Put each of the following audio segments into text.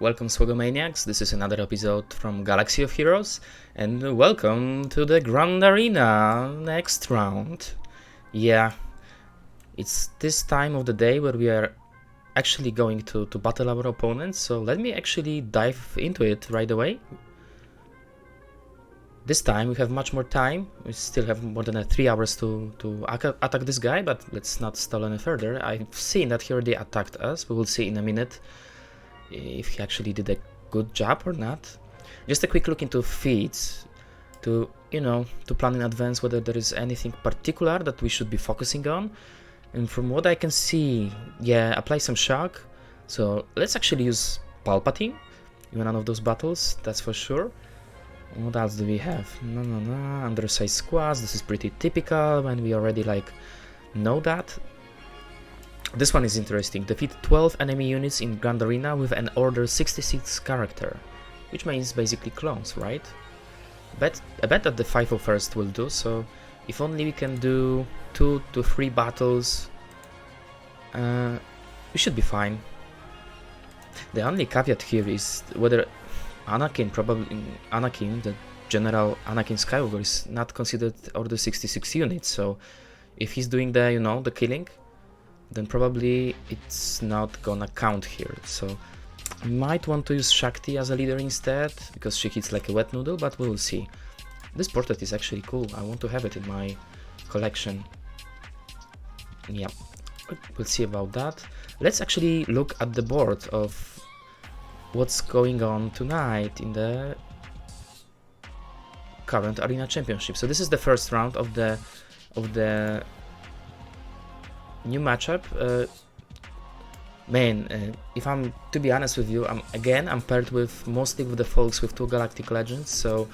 Welcome Swagomaniacs, this is another episode from Galaxy of Heroes, and welcome to the Grand Arena next round. Yeah, it's this time of the day where we are actually going to battle our opponents, so let me actually dive into it right away. This time we have much more time, we still have more than 3 hours to attack this guy, but let's not stall any further. I've seen that he already attacked us, we will see in a minute if he actually did a good job or not. Just a quick look into feats to plan in advance whether there is anything particular that we should be focusing on. And from what I can see, yeah, apply some shock. So let's actually use Palpatine in one of those battles, that's for sure. What else do we have? Undersized squads, this is pretty typical when we already know that. This one is interesting. Defeat 12 enemy units in Grand Arena with an Order 66 character, which means basically clones, right? I bet that the 501st will do, so if only we can do 2 to 3 battles, we should be fine. The only caveat here is whether Anakin, the General Anakin Skywalker, is not considered Order 66 unit, so if he's doing the, the killing, then probably it's not gonna count here. So I might want to use Shakti as a leader instead, because she hits like a wet noodle, but we'll see. This portrait is actually cool, I want to have it in my collection. Yeah, we'll see about that. Let's actually look at the board of what's going on tonight in the current Arena Championship. So this is the first round of the new matchup. If I'm to be honest with you, I'm paired with mostly with the folks with 2 Galactic Legends, so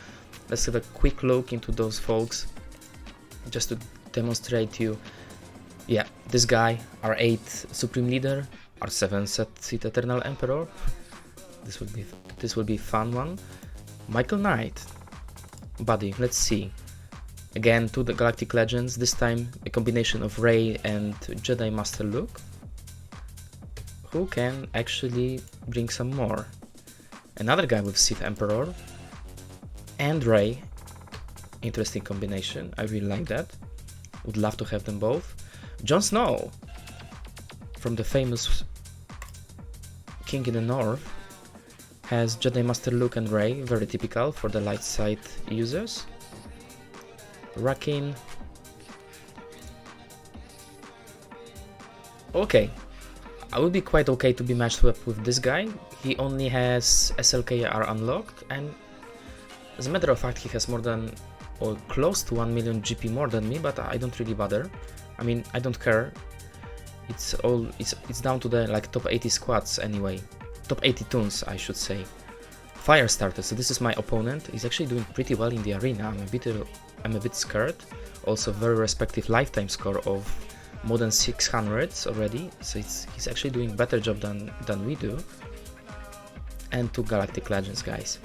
let's have a quick look into those folks just to demonstrate you. Yeah, this guy, our 8th Supreme Leader, our 7th Sith Eternal Emperor. This will be fun one. Michael Knight, buddy, let's see. Again, 2 the Galactic Legends, this time a combination of Rey and Jedi Master Luke. Who can actually bring some more? Another guy with Sith Emperor and Rey. Interesting combination, I really like that. Would love to have them both. Jon Snow, from the famous King in the North, has Jedi Master Luke and Rey, very typical for the light side users. Rakin. Okay, I would be quite okay to be matched up with this guy. He only has SLKR unlocked, and as a matter of fact he has more than or close to 1 million GP more than me, but I don't really bother. I mean, I don't care. It's down to the top 80 squads anyway. Top 80 tunes, I should say. Firestarter, so this is my opponent. He's actually doing pretty well in the arena. I'm a bit scared. Also very respective lifetime score of more than 600 already, so he's actually doing better job than we do. And 2 Galactic Legends, guys.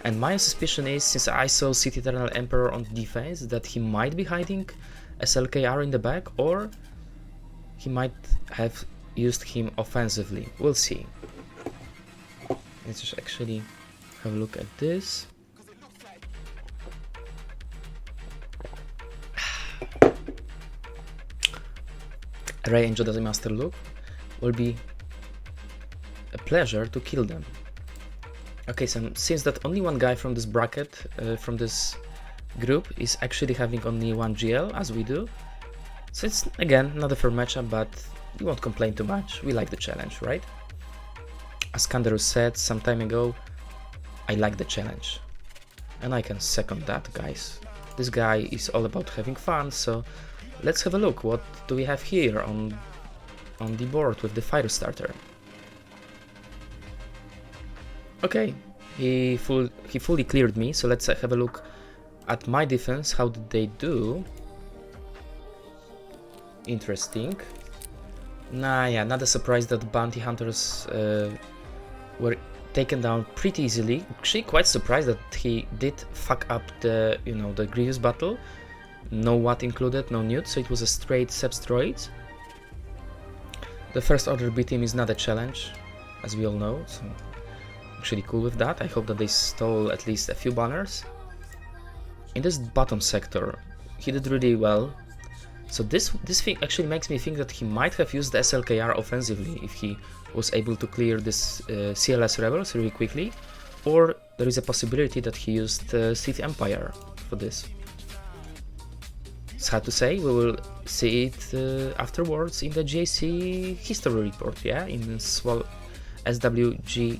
And my suspicion is, since I saw Sith Eternal Emperor on defense, that he might be hiding SLKR in the back, or he might have used him offensively. We'll see. Let's just actually have a look at this. Rey and Jedi Master Luke will be a pleasure to kill them. Okay, so since that only one guy from this bracket, from this group, is actually having only 1 GL, as we do, so it's again not a fair matchup, but we won't complain too much. We like the challenge, right? As Kandaroo said some time ago, I like the challenge, and I can second that, guys. This guy is all about having fun, so let's have a look. What do we have here on the board with the Firestarter? Okay, he fully cleared me, so let's have a look at my defense. How did they do? Interesting. Yeah, not a surprise that bounty hunters were taken down pretty easily. Actually, quite surprised that he did fuck up the the Grievous battle. No Watt included, no Newt, so it was a straight Seps droid. The First Order B team is not a challenge, as we all know, so actually cool with that. I hope that they stole at least a few banners. In this bottom sector, he did really well. So this thing actually makes me think that he might have used the SLKR offensively if he was able to clear this CLS rebels really quickly, or there is a possibility that he used Sith Empire for this. It's hard to say. We will see it afterwards in the GAC history report, yeah, in SWG.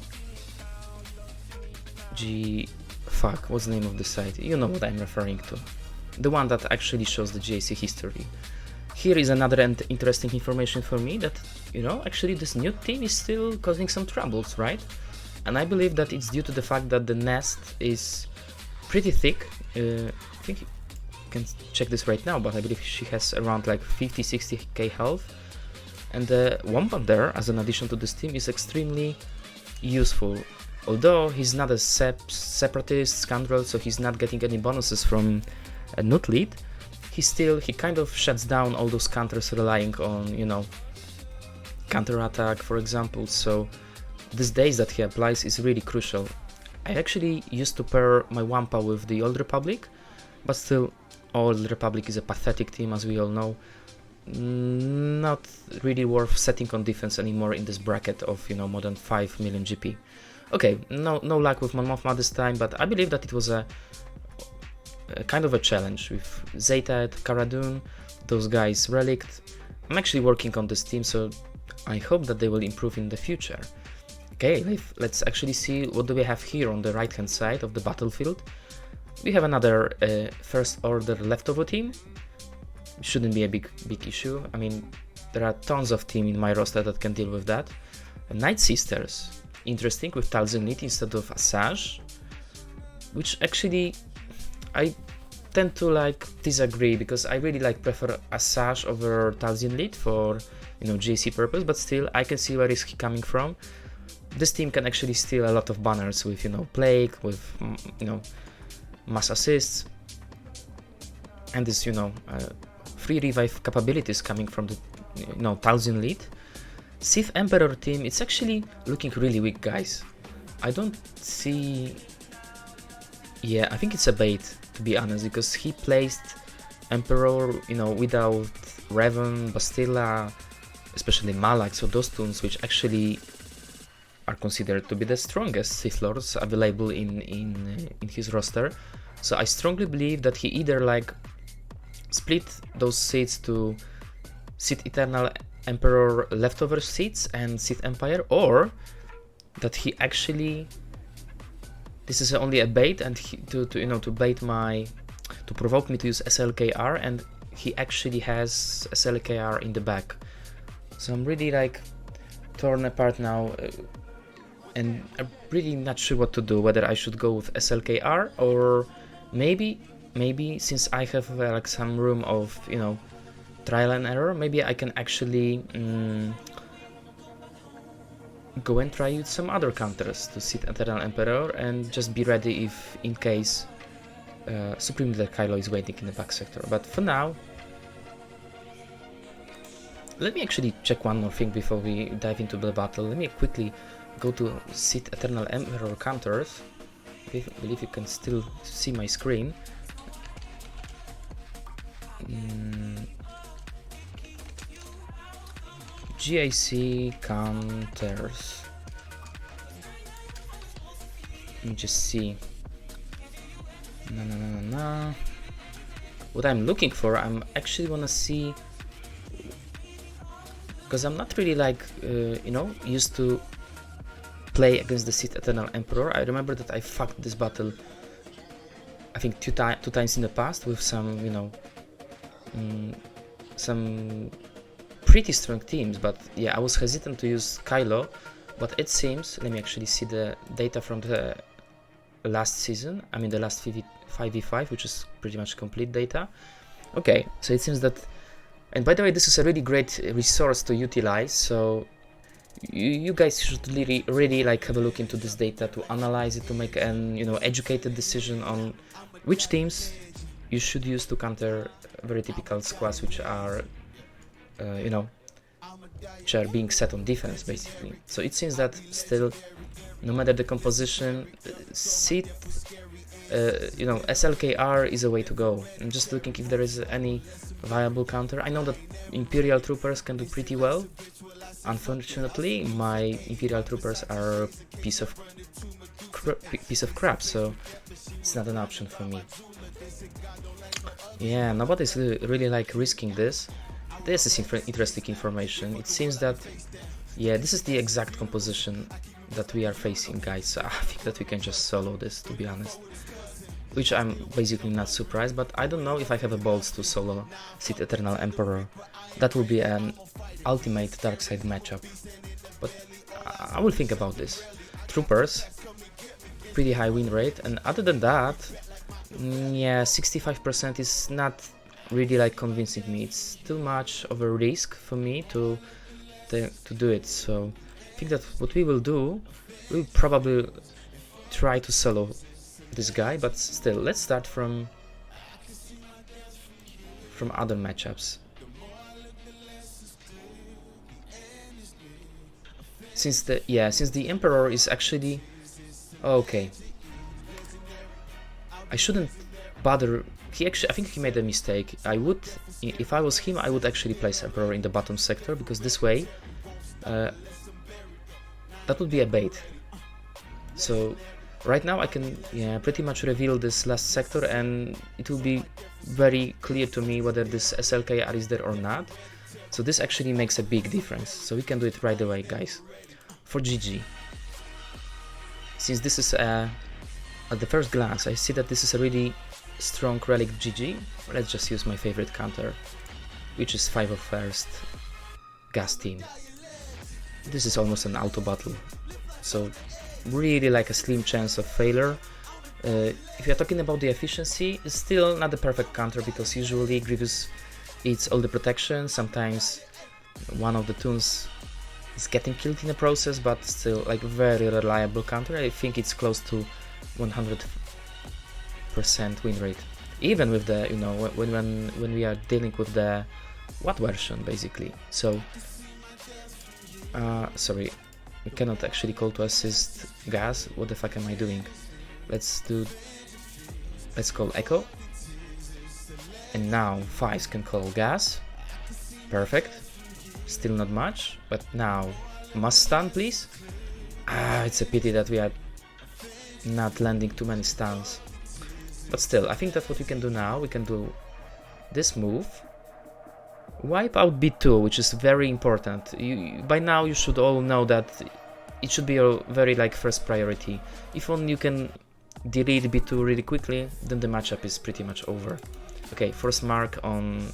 Fuck, what's the name of the site? You know what I'm referring to. The one that actually shows the GAC history. Here is another interesting information for me that, you know, actually this new team is still causing some troubles, right? And I believe that it's due to the fact that the nest is pretty thick. I think you can check this right now, but I believe she has around like 50-60k health. And the Wombat there, as an addition to this team, is extremely useful. Although he's not a separatist scoundrel, so he's not getting any bonuses from a Nut lead, he kind of shuts down all those counters relying on, you know, counter attack, for example. So these days that he applies is really crucial. I actually used to pair my Wampa with the Old Republic, but still, Old Republic is a pathetic team, as we all know. Not really worth setting on defense anymore in this bracket of, you know, more than 5 million GP. Okay, no luck with Mon Mothma this time, but I believe that it was a kind of a challenge with Zeta, Cara Dune, those guys relict. I'm actually working on this team, so I hope that they will improve in the future. Okay, let's actually see what do we have here on the right hand side of the battlefield. We have another First Order leftover team. Shouldn't be a big issue. I mean, there are tons of teams in my roster that can deal with that. Night Sisters, interesting, with Talzin Lead instead of Asajj, which actually I tend to like disagree, because I really like prefer Asajj over Talzin Lead for, you know, GAC purpose, but still I can see where is he coming from. This team can actually steal a lot of banners with, you know, Plague, with, you know, mass assists, and this, you know, free revive capabilities coming from the, you know, Talzin Lead. Sith Emperor team, it's actually looking really weak, guys. I don't see... Yeah, I think it's a bait, to be honest, because he placed Emperor, you know, without Revan, Bastilla, especially Malak, so those tunes which actually are considered to be the strongest Sith Lords available in his roster. So I strongly believe that he either like split those seats to Sith Eternal Emperor leftover seats and Sith Empire, or that he actually, this is only a bait, and to provoke me to use SLKR, and he actually has SLKR in the back. So I'm really like torn apart now, and I'm really not sure what to do, whether I should go with SLKR, or maybe since I have like some room of, you know, trial and error, maybe I can actually go and try with some other counters to Sith Eternal Emperor and just be ready if in case Supreme Leader Kylo is waiting in the back sector. But for now, let me actually check one more thing before we dive into the battle. Let me quickly go to Sith Eternal Emperor counters. I believe you can still see my screen. GAC counters. Let me just see. No. What I'm looking for, I'm actually wanna see, because I'm not really like you know, used to play against the Sith Eternal Emperor. I remember that I fucked this battle, I think two times in the past with some, you know, some pretty strong teams, but yeah, I was hesitant to use Kylo, but it seems, let me actually see the data from the last season, I mean the last 5v5, which is pretty much complete data. Okay, so it seems that, and by the way, this is a really great resource to utilize, so you guys should really like have a look into this data to analyze it, to make an, you know, educated decision on which teams you should use to counter very typical squads which are you know, which are being set on defense basically. So it seems that still no matter the composition, Sith, you know, SLKR is a way to go. I'm just looking if there is any viable counter. I know that Imperial Troopers can do pretty well. Unfortunately, my Imperial Troopers are a piece of crap, so it's not an option for me. Yeah, nobody's really like risking this. This is interesting information. It seems that, yeah, this is the exact composition that we are facing, guys. So I think that we can just solo this, to be honest. Which I'm basically not surprised, but I don't know if I have a balls to solo Sith Eternal Emperor. That will be an ultimate dark side matchup. But I will think about this. Troopers, pretty high win rate, and other than that, yeah, 65% is not really like convincing me. It's too much of a risk for me to do it. So I think that what we will do, we'll probably try to solo this guy, but still, let's start from other matchups. Since the Emperor is actually okay, I shouldn't bother. I think he made a mistake. I would, if I was him, I would actually place Emperor in the bottom sector, because this way, that would be a bait. So right now I can, yeah, pretty much reveal this last sector, and it will be very clear to me whether this SLKR is there or not. So this actually makes a big difference. So we can do it right away, guys. For GG, since this is at the first glance I see that this is a really strong relic GG, let's just use my favorite counter, which is 5 of first gas team. This is almost an auto battle, so really like a slim chance of failure. If you're talking about the efficiency, it's still not the perfect counter, because usually Grievous eats all the protection. Sometimes one of the tunes is getting killed in the process, but still like very reliable counter. I think it's close to 100% win rate, even with the, you know, when we are dealing with the what version basically. So sorry, we cannot actually call to assist gas. What the fuck am I doing? Let's call Echo, and now Fives can call gas. Perfect. Still not much, but now must stun, please. It's a pity that we are not landing too many stuns, but still, I think that what we can do now, we can do this move, wipe out B2, which is very important. By now you should all know that it should be your very like first priority. If only you can delete B2 really quickly, then the matchup is pretty much over. Okay, first mark on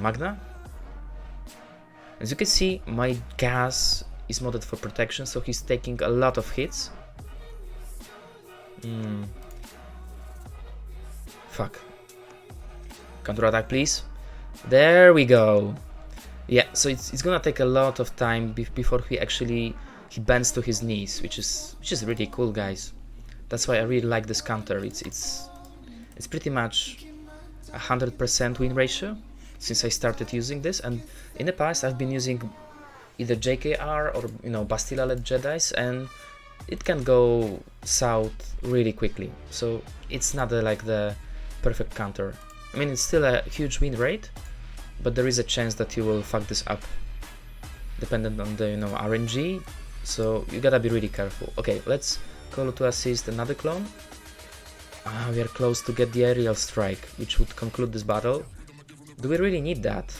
Magna. As you can see, my gas is modded for protection, so he's taking a lot of hits. Fuck. Counter attack, please. There we go. Yeah, so it's gonna take a lot of time before he bends to his knees, which is really cool, guys. That's why I really like this counter. It's pretty much 100% win ratio since I started using this, and in the past I've been using either JKR or, you know, Bastilla-led Jedis, and it can go south really quickly. So it's not like the perfect counter. I mean, it's still a huge win rate, but there is a chance that you will fuck this up, dependent on the, you know, RNG. So you gotta be really careful. Okay, let's call to assist another clone. We are close to get the aerial strike, which would conclude this battle. Do we really need that?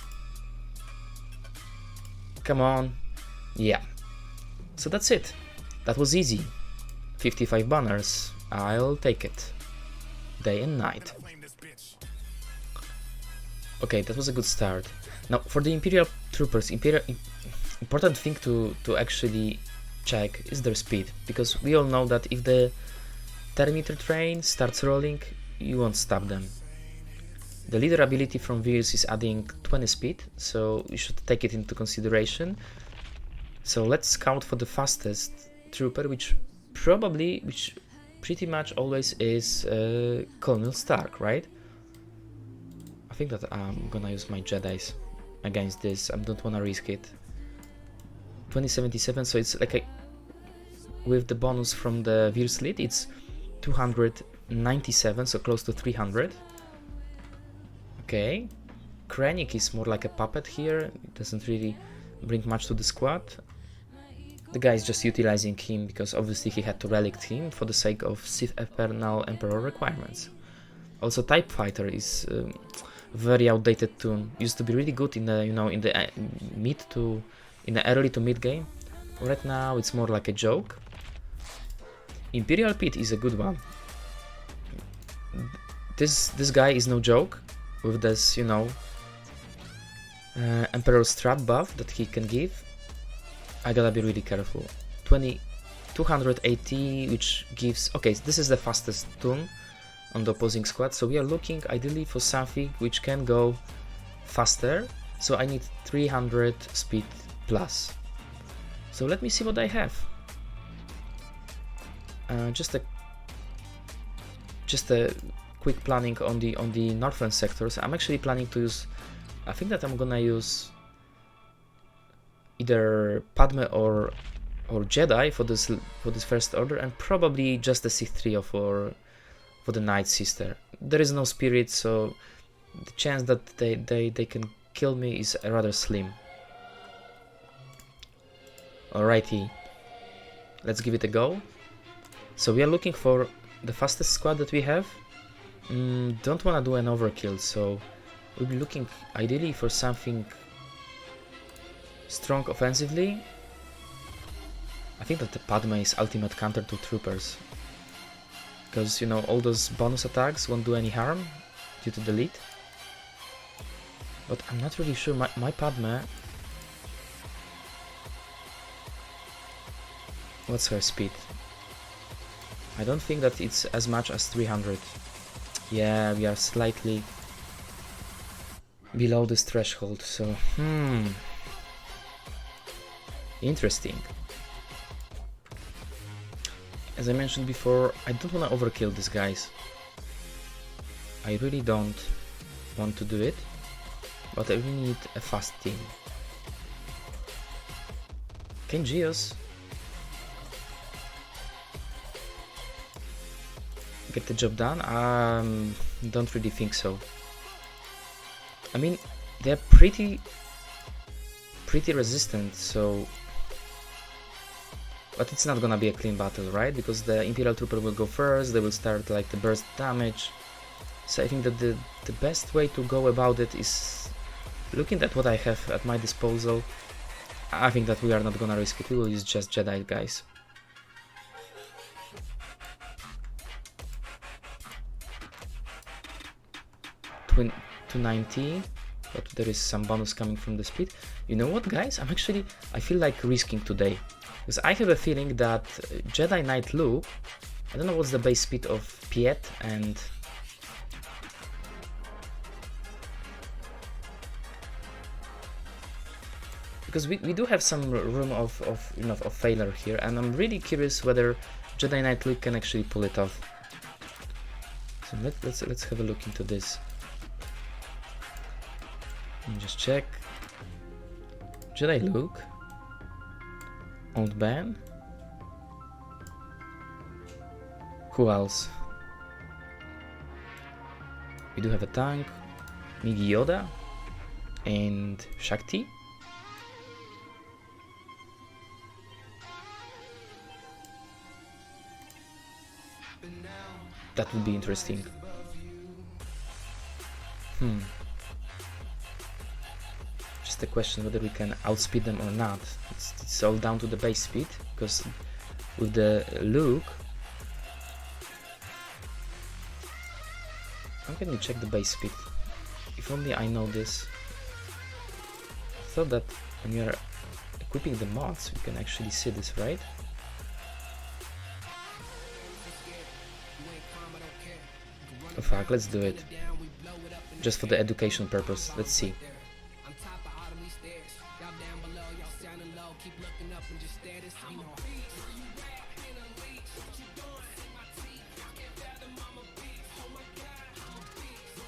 Come on. Yeah. So that's it. That was easy. 55 banners. I'll take it. Day and night. Okay, that was a good start. Now, for the Imperial Troopers, important thing to actually check is their speed, because we all know that if the Terminator train starts rolling, you won't stop them. The leader ability from Virus is adding 20 speed, so you should take it into consideration. So let's scout for the fastest trooper, which pretty much always is Colonel Stark, right? I think that I'm gonna use my Jedis against this. I don't wanna risk it. 2077, so it's like a with the bonus from the Veer Slit, it's 297, so close to 300. Okay, Krennic is more like a puppet here, it doesn't really bring much to the squad. The guy is just utilizing him because obviously he had to relic him for the sake of Sith Eternal Emperor requirements. Also, Type Fighter is very outdated toon. Used to be really good in the in the early to mid game. Right now it's more like a joke. Imperial Pit is a good one. This guy is no joke with this Emperor Strat buff that he can give. I gotta be really careful. 280, which gives... Okay, this is the fastest toon on the opposing squad, so we are looking ideally for something which can go faster, so I need 300 speed plus. So let me see what I have. Just a quick planning on the northern sectors. I'm actually planning to use... I think that I'm gonna use either Padme or Jedi for this first order, and probably just the Sith trio for the Night Sister. There is no spirit, so the chance that they can kill me is rather slim. Alrighty, let's give it a go. So we are looking for the fastest squad that we have. Don't want to do an overkill, so we'll be looking ideally for something strong offensively. I think that the Padme is ultimate counter to troopers, because all those bonus attacks won't do any harm due to the lead. But I'm not really sure. My Padme, what's her speed? I don't think that it's as much as 300. Yeah, we are slightly below this threshold, so interesting. As I mentioned before, I don't want to overkill these guys. I really don't want to do it, but I really need a fast team. Can Geos get the job done? Don't really think so. I mean, they're pretty resistant, so... But it's not gonna be a clean battle, right? Because the Imperial Trooper will go first, they will start like the burst damage. So I think that the best way to go about it is looking at what I have at my disposal. I think that we are not gonna risk it, we will use just Jedi guys. Twin 290, but there is some bonus coming from the speed. You know what, guys? I feel like risking today. Because I have a feeling that Jedi Knight Luke, I don't know what's the base speed of Piet and... Because we do have some room of failure here, and I'm really curious whether Jedi Knight Luke can actually pull it off. So let's have a look into this. Let me just check. Jedi Luke. Old Ben. Who else? We do have a tank, Migi Yoda, and Shakti. That would be interesting. Just the question whether we can outspeed them or not. It's all down to the base speed, because with the Luke, how can we check the base speed? If only I know this. I thought that when you are equipping the mods, we can actually see this, right? Oh fuck, let's do it. Just for the education purpose, let's see.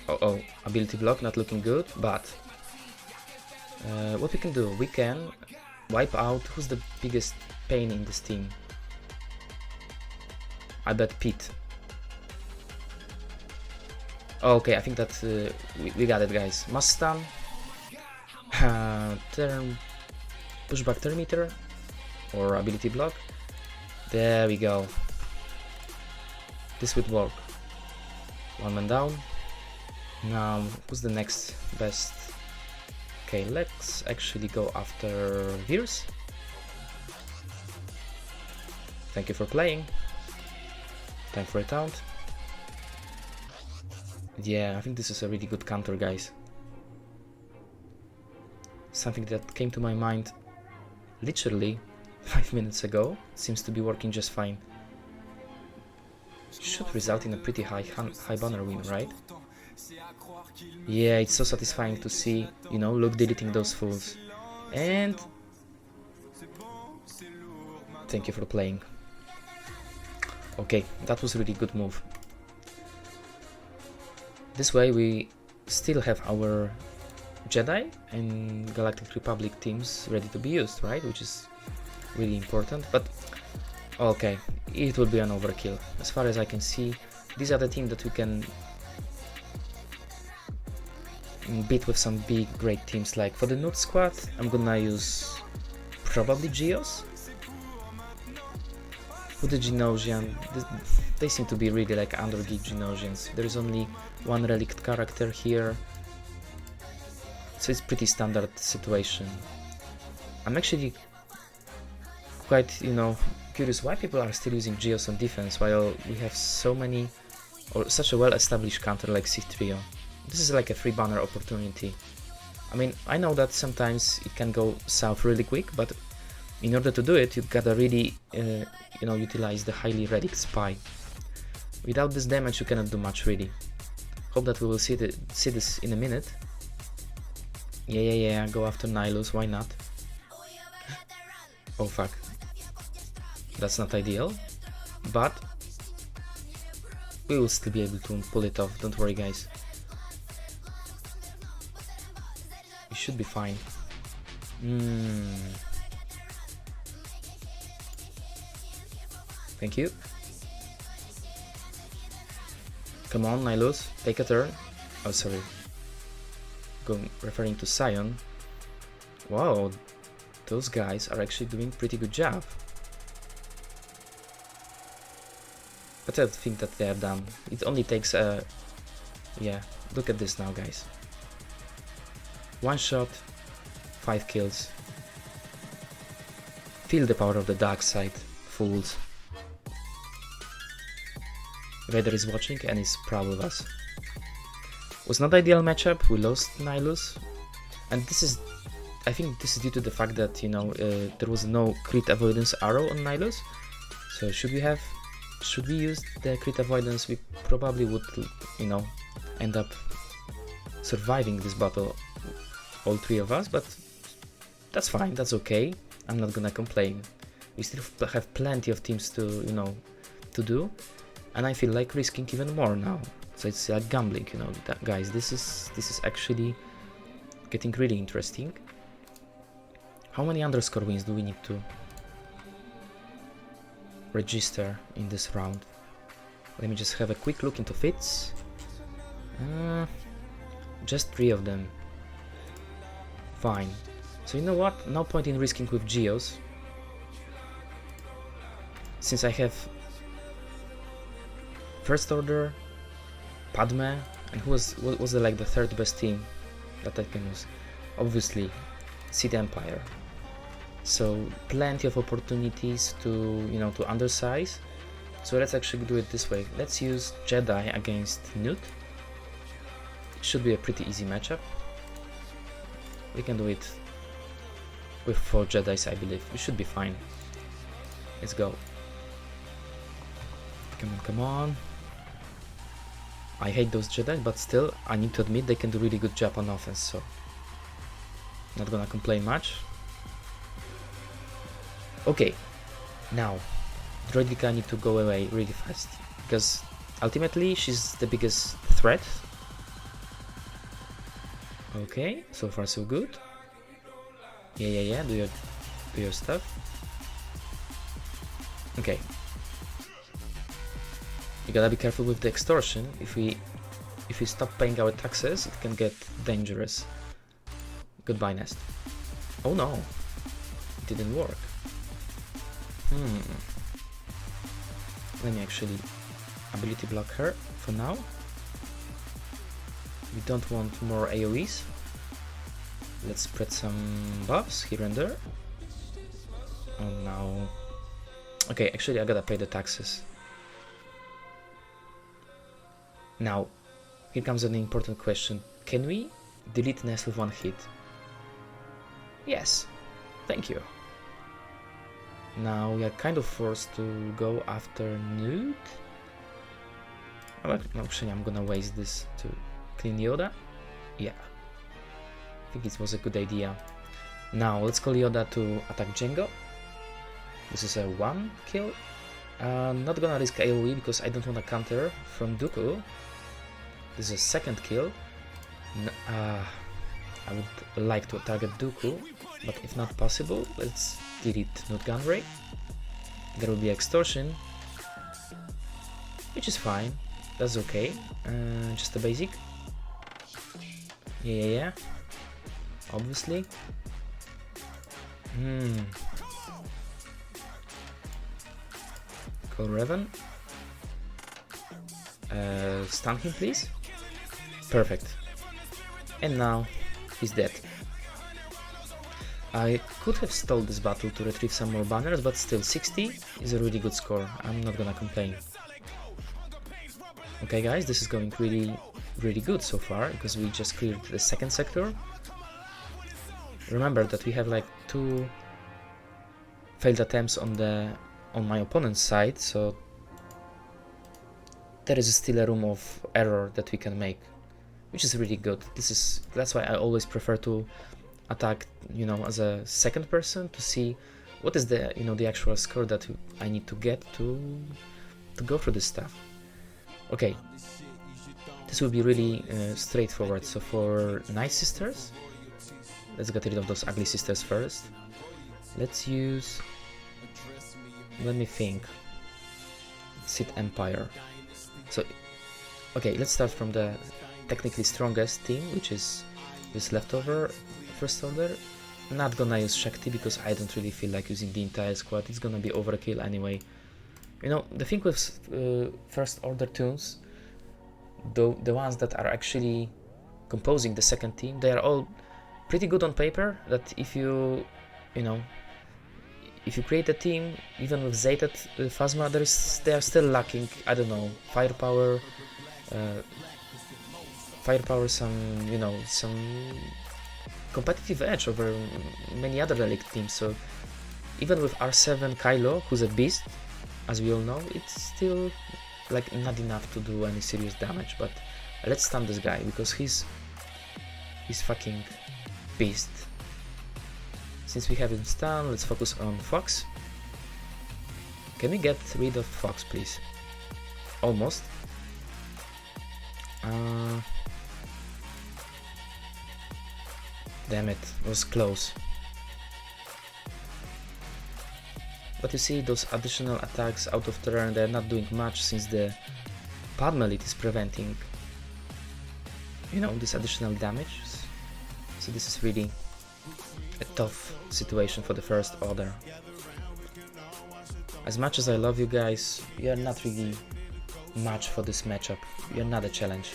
Oh, ability block not looking good, but what we can do, we can wipe out who's the biggest pain in this team. I bet Pete. Okay, I think that we got it, guys. Must stun. Turn, pushback turn meter or ability block. There we go. This would work. One man down. Now, who's the next best? Okay, let's actually go after Veers. Thank you for playing. Time for a taunt. Yeah, I think this is a really good counter, guys. Something that came to my mind literally 5 minutes ago. Seems to be working just fine. Should result in a pretty high banner win, right? Yeah, it's so satisfying to see, you know, Luke deleting those fools. And thank you for playing. Okay, that was a really good move. This way we still have our Jedi and Galactic Republic teams ready to be used, right? Which is really important, but okay, it will be an overkill. As far as I can see, these are the teams that we can beat with some big, great teams. Like for the Noob squad, I'm gonna use probably Geos. For the Genosian, they seem to be really like undergeek Genosians. There's only one relict character here, so it's pretty standard situation. I'm actually quite, you know, curious why people are still using Geos on defense while we have so many, or such a well-established counter like Sith Trio. This is like a free banner opportunity. I mean, I know that sometimes it can go south really quick, but in order to do it, you've gotta really, you know, utilize the highly relic spy. Without this damage, you cannot do much really. Hope that we will see this in a minute. Yeah, go after Nihilus, why not? Oh fuck. That's not ideal, but we will still be able to pull it off, don't worry guys. We should be fine. Thank you. Come on, Nihilus, take a turn. Oh, sorry. Referring to Sion. Wow, those guys are actually doing pretty good job. But I think that they are done. It only takes a... yeah, look at this now, guys. One shot, 5 kills. Feel the power of the dark side, fools. Vader is watching and is proud of us. Was not ideal matchup, we lost Nihilus. And this is... I think this is due to the fact that, you know, there was no crit avoidance arrow on Nihilus. So should we use the crit avoidance, we probably would, you know, end up surviving this battle, all 3 of us, but that's fine, that's okay. I'm not gonna complain. We still have plenty of teams to, you know, to do, and I feel like risking even more now. So it's like gambling, you know, guys. This is actually getting really interesting. How many underscore wins do we need to register in this round? Let me just have a quick look into fits. Just 3 of them. Fine. So you know what? No point in risking with Geos, since I have First Order, Padme, and who was like the 3rd best team that I can use? Obviously, Sith Empire. So plenty of opportunities to, you know, to undersize. So let's actually do it this way. Let's use Jedi against Newt. It should be a pretty easy matchup. We can do it with 4 Jedis, I believe. We should be fine. Let's go. Come on. I hate those Jedi, but still, I need to admit they can do really good job on offense, so not gonna complain much. Okay, now Droidika need to go away really fast, because ultimately she's the biggest threat. Okay, so far so good. Yeah, do your stuff. Okay. You gotta be careful with the extortion. If we stop paying our taxes, it can get dangerous. Goodbye, Nest. Oh no, it didn't work. Let me actually ability block her for now. We don't want more AoEs. Let's spread some buffs here and there. Oh no. Okay, actually I gotta pay the taxes. Now, here comes an important question. Can we delete Nest with one hit? Yes. Thank you. Now we are kind of forced to go after Nude. Actually, I'm gonna waste this to clean Yoda. Yeah. I think it was a good idea. Now let's call Yoda to attack Django. This is a 1 kill. Not gonna risk AoE because I don't want to counter from Dooku. This is a 2nd kill. I would like to target Dooku, but if not possible, let's delete Nude Gunray. There will be extortion, which is fine. That's okay. Just a basic. Yeah. Obviously. Call Revan. Stun him, please. Perfect. And now he's dead. I could have stalled this battle to retrieve some more banners, but still 60 is a really good score. I'm not gonna complain. Okay guys, this is going really good so far, because we just cleared the 2nd sector. Remember that we have like 2 failed attempts on my opponent's side, so there is still a room of error that we can make, which is really good. That's why I always prefer to attack, as a 2nd person, to see what is the actual score that I need to get to go through this stuff. Okay, this will be really straightforward. So for Night Sisters, let's get rid of those ugly sisters first. Let's use, let me think, Sith Empire. So, okay, let's start from the technically strongest team, which is this leftover First Order. Not gonna use Shakti because I don't really feel like using the entire squad. It's gonna be overkill anyway. The thing with First Order tunes, the ones that are actually composing the 2nd team, they are all pretty good on paper. That if you create a team, even with Zeta Phasma, they are still lacking, I don't know, firepower, some competitive edge over many other Relic teams. So even with R7 Kylo, who's a beast, as we all know, it's still like not enough to do any serious damage. But let's stun this guy because he's fucking beast. Since we have him stunned, let's focus on Fox. Can we get rid of Fox, please? Almost. Damn it, was close. But you see, those additional attacks out of turn, they're not doing much since the Padmelit is preventing, this additional damage. So this is really a tough situation for the First Order. As much as I love you guys, you're not really much for this matchup. You're not a challenge.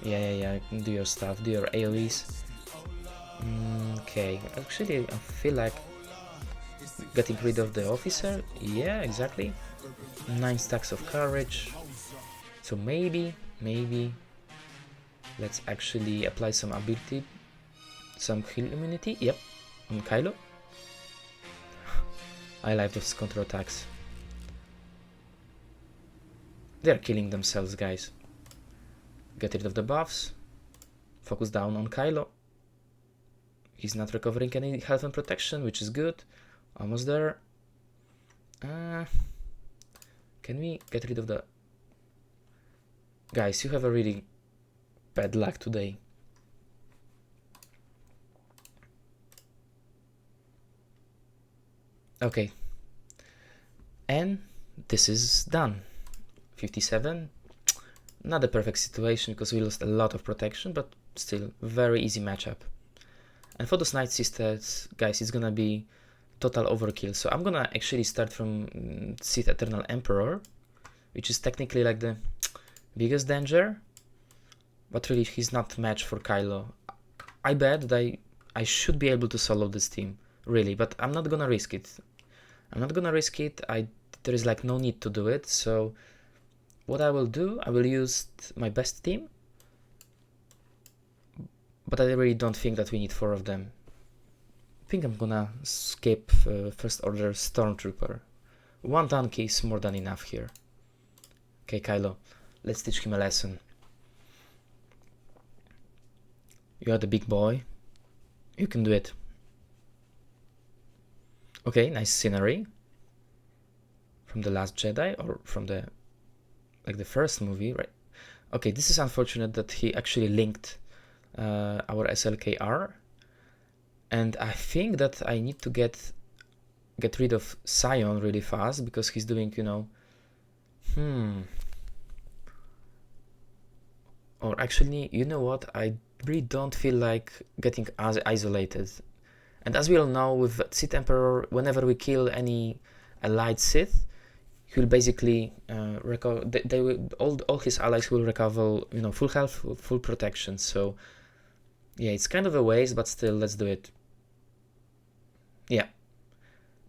Yeah, do your stuff, do your AoEs. Okay, actually I feel like getting rid of the officer. Yeah, exactly. 9 stacks of courage. So maybe let's actually apply some ability, some heal immunity. Yep, on Kylo. I like those counter attacks. They're killing themselves, guys. Get rid of the buffs. Focus down on Kylo. He's not recovering any health and protection, which is good. Almost there. Can we get rid of the... Guys, you have a really bad luck today. Okay. And this is done. 57. Not a perfect situation because we lost a lot of protection, but still very easy matchup. And for those Night Sisters, guys, it's gonna be total overkill. So I'm gonna actually start from Sith Eternal Emperor, which is technically like the biggest danger, but really he's not match for Kylo. I bet that I should be able to solo this team, really, but I'm not gonna risk it. There is like no need to do it. So what I will do, I will use my best team, but I really don't think that we need 4 of them. I think I'm gonna skip First Order Stormtrooper. 1 donkey is more than enough here. Okay, Kylo, let's teach him a lesson. You are the big boy. You can do it. Okay, nice scenery. From The Last Jedi, or from the first movie, right? Okay, this is unfortunate that he actually linked our SLKR. And I think that I need to get rid of Sion really fast, because he's doing, you know... Or actually, you know what? I really don't feel like getting isolated. And as we all know, with Sith Emperor, whenever we kill any allied Sith, he will basically recover. All his allies will recover, you know, full health, full protection. So yeah, it's kind of a waste, but still, let's do it. Yeah,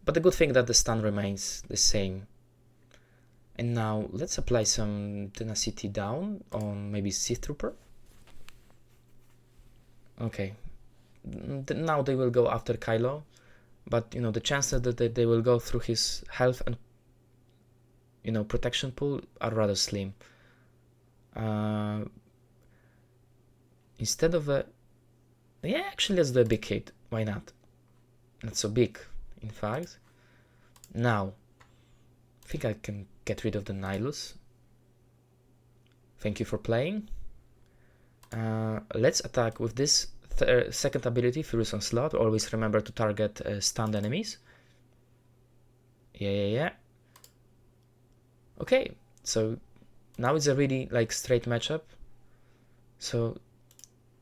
but the good thing that the stun remains the same. And now let's apply some tenacity down on maybe Sith Trooper. Okay, now they will go after Kylo, but you know, the chances that they will go through his health and, you know, protection pool are rather slim. Instead of a... Yeah, actually let's do a big hit. Why not? Not so big, in fact. Now, I think I can get rid of the Nihilus. Thank you for playing. Let's attack with this second ability, Furious Onslaught. Always remember to target stunned enemies. Yeah. Okay, so now it's a really like straight matchup. So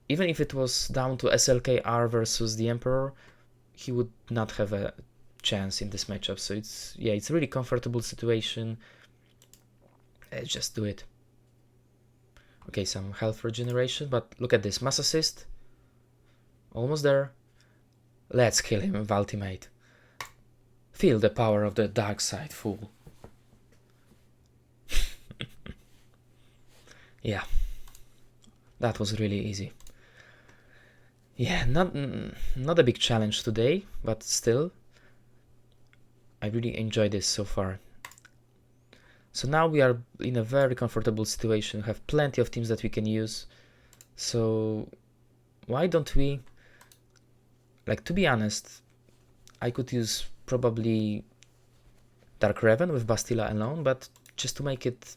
even if it was down to SLKR versus the Emperor, he would not have a chance in this matchup. So it's a really comfortable situation. Let's just do it. Okay, some health regeneration, but look at this, mass assist. Almost there. Let's kill him with ultimate. Feel the power of the dark side, fool. Yeah, that was really easy. Yeah, not a big challenge today, but still, I really enjoyed this so far. So now we are in a very comfortable situation. We have plenty of teams that we can use. So why don't we, like, to be honest, I could use probably Dark Raven with Bastilla alone, but just to make it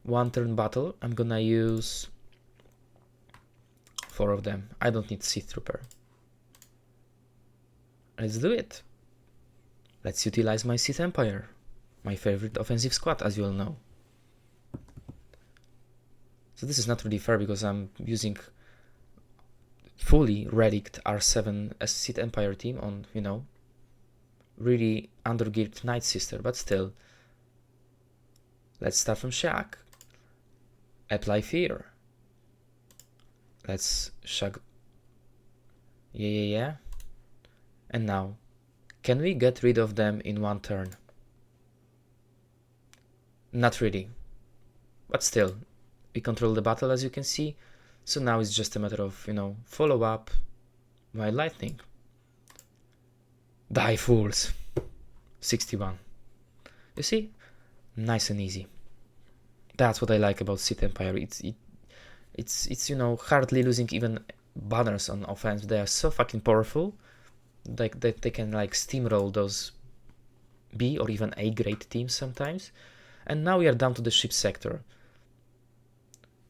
one turn battle, I'm gonna use 4 of them. I don't need Sith Trooper. Let's do it. Let's utilize my Sith Empire, my favorite offensive squad, as you all know. So this is not really fair because I'm using fully relict R7 as Sith Empire team on, you know, really undergeared Night Sister, but still. Let's start from Shaq. Apply Fear. Let's shag. Yeah. And now, can we get rid of them in one turn? Not really. But still, we control the battle, as you can see. So now it's just a matter of, you know, follow up my lightning. Die, fools. 61. You see? Nice and easy. That's what I like about Sith Empire. It's you know, hardly losing even banners on offense. They are so fucking powerful. Like that they can like steamroll those B or even A grade teams sometimes. And now we are down to the ship sector.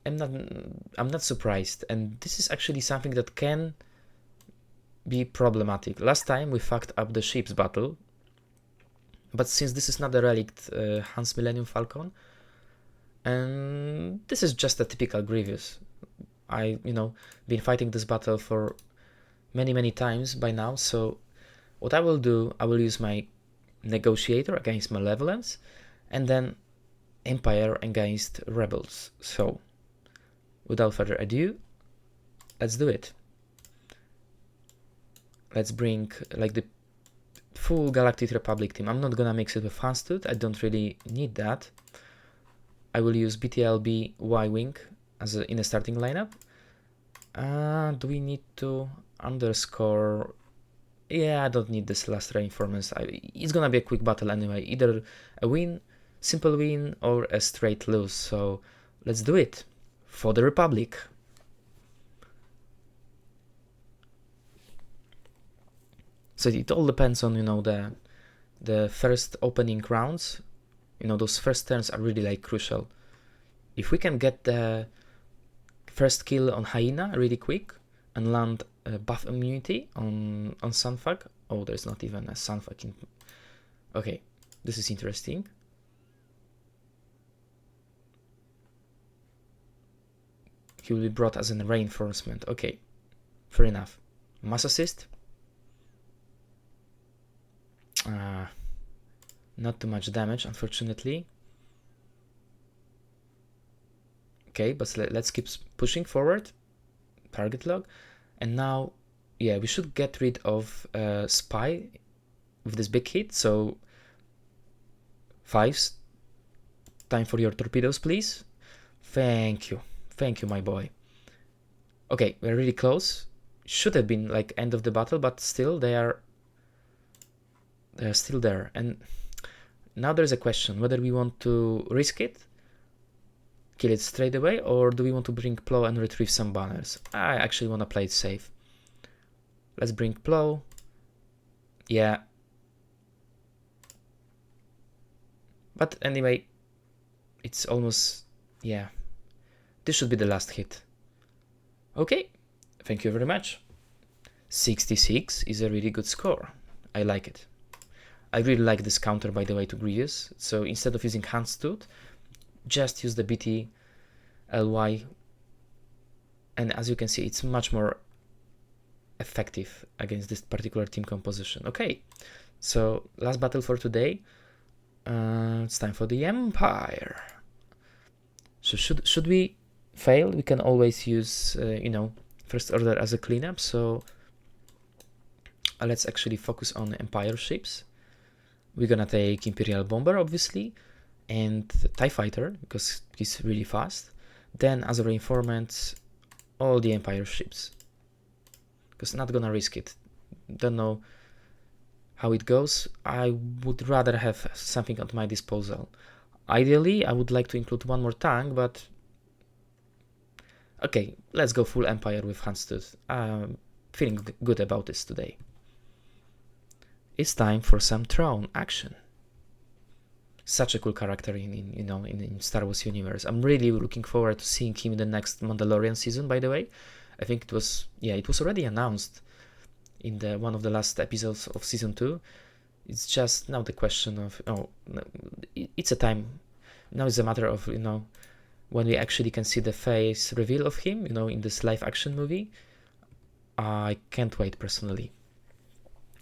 I'm not surprised, and this is actually something that can be problematic. Last time we fucked up the ships battle, but since this is not a relict Hans Millennium Falcon, And this is just a typical Grievous. I, been fighting this battle for many times by now, so what I will do, I will use my Negotiator against Malevolence, and then Empire against Rebels. So, without further ado, let's do it. Let's bring like the full Galactic Republic team. I'm not gonna mix it with Hanstut, I don't really need that. I will use BTLB Y-Wing in a starting lineup. Do we need to underscore? Yeah, I don't need this last reinforcements. It's gonna be a quick battle anyway. Either a win, simple win, or a straight lose. So let's do it for the Republic. So it all depends on the first opening rounds. Those first turns are really like crucial. If we can get the first kill on Hyena really quick and land buff immunity on Sunfuck. Oh, there's not even a Sunfuck in. Okay, this is interesting. He will be brought as a reinforcement. Okay, fair enough. Mass assist. Not too much damage, unfortunately. Okay, but let's keep pushing forward. Target log. And now, yeah, we should get rid of Spy with this big hit. So, 5s. Time for your torpedoes, please. Thank you. Thank you, my boy. Okay, we're really close. Should have been like end of the battle, but still they're still there. And now there's a question whether we want to risk it, kill it straight away, or do we want to bring Plow and retrieve some banners? I actually want to play it safe. Let's bring Plow. Yeah. But anyway, it's almost, yeah. This should be the last hit. Okay, thank you very much. 66 is a really good score. I like it. I really like this counter, by the way, to Grievous. So instead of using Hanstut, just use the BT LY, and as you can see, it's much more effective against this particular team composition. Okay, so last battle for today. It's time for the Empire. So should we fail, we can always use First Order as a cleanup. So let's actually focus on Empire ships. We're gonna take Imperial Bomber, obviously, and TIE Fighter, because he's really fast. Then, as a reinforcement, all the Empire ships, because I'm not gonna risk it. Don't know how it goes. I would rather have something at my disposal. Ideally, I would like to include one more tank, but okay, let's go full Empire with Hanstut. Feeling good about this today. It's time for some Throne action. Such a cool character in Star Wars universe. I'm really looking forward to seeing him in the next Mandalorian season, by the way. I think it was already announced in one of the last episodes of season 2. It's just now the question of, it's a time, now it's a matter of, when we actually can see the face reveal of him, in this live action movie. I can't wait personally.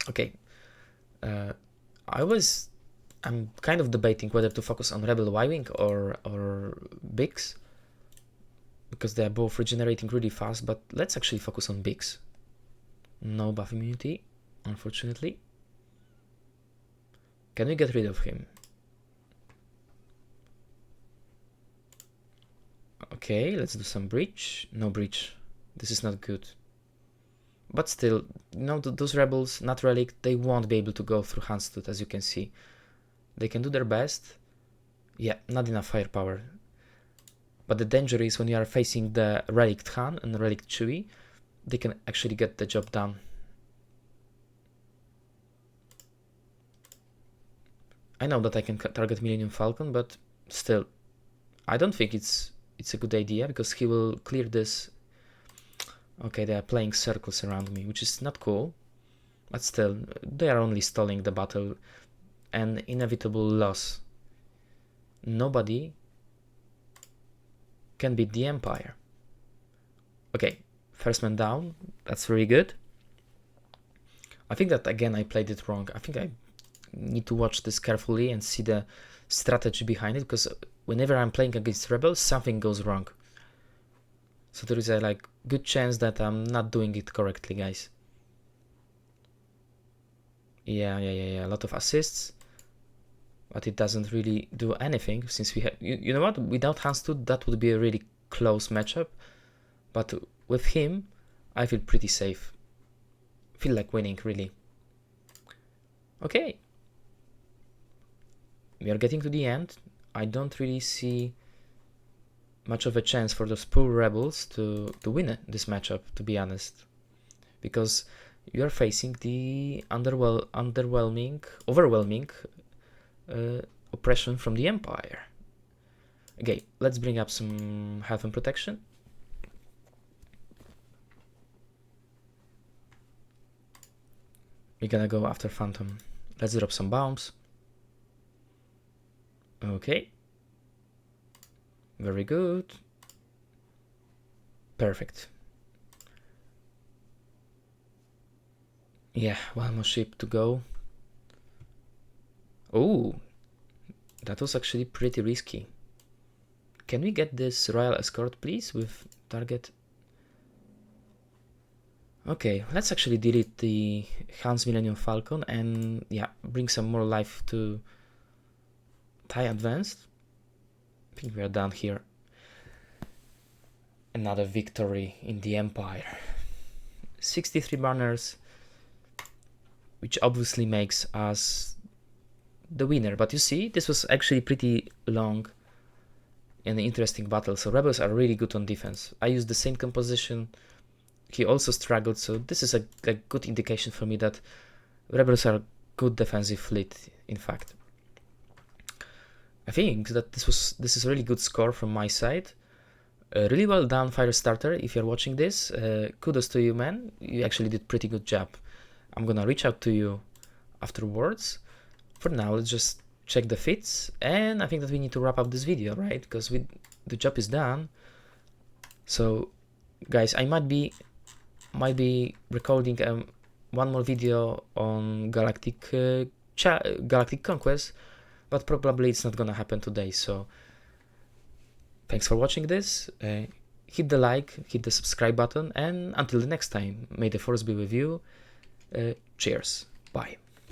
Okay. I'm kind of debating whether to focus on Rebel Y-Wing or Bix, because they are both regenerating really fast, but let's actually focus on Bix. No buff immunity, unfortunately. Can we get rid of him? Okay, let's do some breach. No breach. This is not good. But still, those rebels, not relic, they won't be able to go through Hanstut, as you can see. They can do their best. Yeah, not enough firepower. But the danger is when you are facing the relic Han and relic Chewie, they can actually get the job done. I know that I can target Millennium Falcon, but still, I don't think it's a good idea, because he will clear this. Okay, they are playing circles around me, which is not cool, but still, they are only stalling the battle. An inevitable loss. Nobody can beat the Empire. Okay, first man down, that's very good. I think that again I played it wrong. I think I need to watch this carefully and see the strategy behind it, because whenever I'm playing against rebels, something goes wrong. So there is a like good chance that I'm not doing it correctly, guys. Yeah, a lot of assists, but it doesn't really do anything since we have, you know what, without Hanstut that would be a really close matchup, but with him I feel pretty safe. Feel like winning, really. Okay, we are getting to the end. I don't really see much of a chance for those poor rebels to win this matchup, to be honest, because you are facing the overwhelming oppression from the Empire. Okay, let's bring up some health and protection. We're gonna go after Phantom. Let's drop some bombs. Okay. Very good. Perfect. Yeah, one more ship to go. Oh, that was actually pretty risky. Can we get this Royal Escort, please, with target? Okay, let's actually delete the Hans Millennium Falcon and yeah, bring some more life to TIE Advanced. I think we are done here. Another victory in the Empire. 63 banners, which obviously makes us the winner. But you see, this was actually pretty long and interesting battle. So rebels are really good on defense. I used the same composition. He also struggled, so this is a good indication for me that rebels are good defensive fleet, in fact. I think that this is a really good score from my side. Really well done, Firestarter, if you're watching this. Kudos to you, man. You actually did pretty good job. I'm gonna reach out to you afterwards. For now, let's just check the fits, and I think that we need to wrap up this video, right? Because the job is done. So, guys, I might be recording one more video on Galactic Conquest, but probably it's not gonna happen today. So thanks for watching this. Hit the like, hit the subscribe button, and until the next time, may the force be with you. Cheers. Bye.